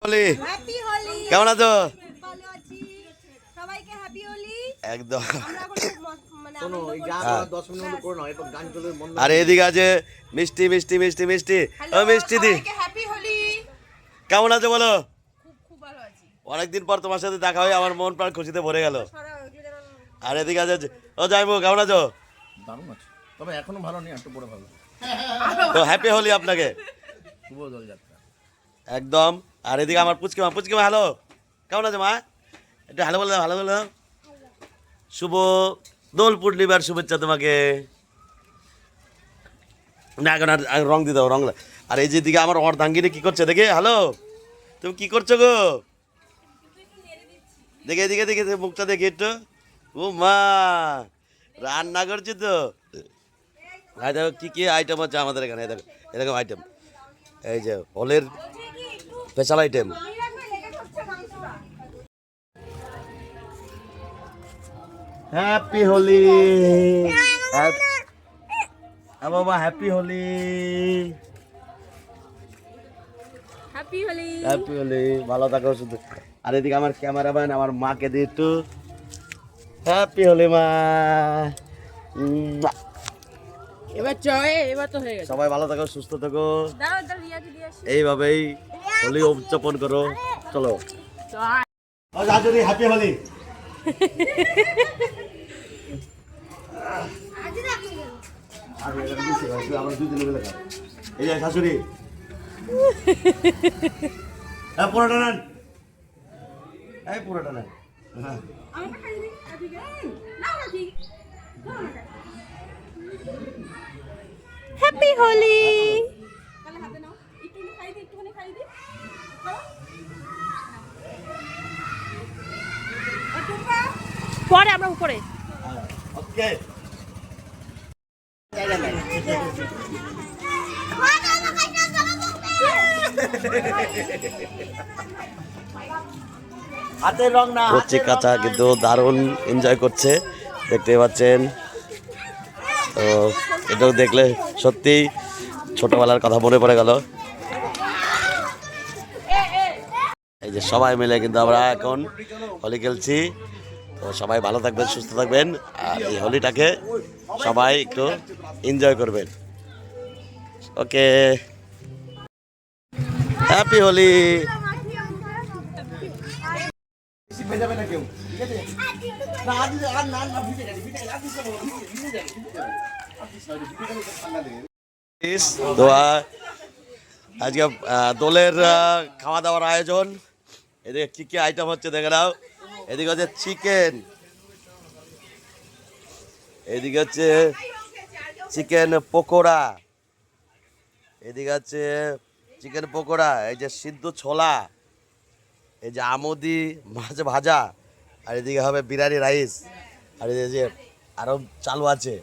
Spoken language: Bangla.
হোলি। হ্যাপি হোলি। কেমন আছো? ভালো আছি। সবাইকে হ্যাপি হোলি। একদম। আমরা এখন মানে শোনো আনন্দ এই করছি। গান 10 মিনিট করে নাও, এরপর গান চলে বন্ধ। আর এদিকে আছে মিষ্টি মিষ্টি মিষ্টি মিষ্টি। ও মিষ্টি দি, সবাইকে হ্যাপি হোলি। কেমন আছো বলো? খুব ভালো আছি। অনেকদিন পর তোমার সাথে দেখা হয়ে আমার মন প্রাণ খুশিতে ভরে গেল। সারা ওইগুলো যেন আর এদিকে আছে ও যাইবো, কেমন আছো? দারুণ আছে, তবে এখনো ভালো নেই, একটু পরে ভালো। তো হ্যাপি হোলি আপনাকে। শুভ দোলযাত্রা। একদম। আর এদিকে আমার পুচকি মা, পুচকি মা হ্যালো, কেমন আছে মা? একটু হ্যালো বলে দাও, হ্যালো বলে দাও। শুভ দোল পূর্ণিমার শুভেচ্ছা তোমাকে। না এখন আর রং দিয়ে দাও, রং। আর এই যে দিকে আমার অর্ধাঙ্গিনী কি করছে দেখে, হ্যালো তুমি কি করছো গো? দেখে এদিকে দেখে মুখটা দেখে একটু। ও মা রান্না করছে তো। ভাই দেখো কি কি আইটেম হচ্ছে আমাদের এখানে, দেখো এরকম আইটেম, এই যে হোলের স্পেশাল আইটেম। হ্যাপি হোলি বাবা, happy Holi, happy Holi. Happy Holi, ভালো থাকো শুধু। আর এদিকে আমার ক্যামেরাম্যান আমার মাকে দিয়ে একটু হ্যাপি হোলি মা। এবার তো হয়ে গেছে। সবাই ভালো থাকো, সুস্থ থাকো, দাঁড়াও দাঁড়াও রিয়াকে দিয়ে আসি। এইভাবেই হোলি উদযাপন করো। চলো হ্যাপি হোলি। এই যে শাশুড়ি পুরোটা নেন, এই পুরোটা নেন। হ্যাঁ আমাকে খাই দিই। ঠিক আছে নাও না ঠিক। হ্যাপি হোলি। তাহলে হাতে নাও, একটুখানি খাই দিই, একটুখানি খাই দিই। পরে আমরা উপরে। ওকে। কচি কাঁচা কিন্তু দারুণ এনজয় করছে, দেখতে পাচ্ছেন। তো এটাও দেখলে সত্যি ছোটবেলার কথা মনে পড়ে গেল। এই যে সবাই মিলে কিন্তু আমরা এখন হোলি খেলছি। তো সবাই ভালো থাকবেন, সুস্থ থাকবেন, আর এই হোলিটাকে সবাই একটু এনজয় করবেন। ওকে, হ্যাপি হোলি। ভেজাবে না কেউ, ঠিক আছে? না আজ আর না না ভিজে গেছে, ভিজে গেছে, ভিজে যাবে, ঠান্ডা লেগে। দোয়া আজকে দোলের খাওয়া দাওয়ার আয়োজন। এদিকে কি কি আইটেম হচ্ছে দেখে নাও। এদিকে হচ্ছে চিকেন, এদিকে হচ্ছে চিকেন পকোড়া, এদিকে হচ্ছে চিকেন পকোড়া, এই যে সিদ্ধ ছোলা, এই যে আমুদি মাছ ভাজা, আর এদিকে হবে বিরিয়ানি রাইস, আর এই যে আরও চালু আছে।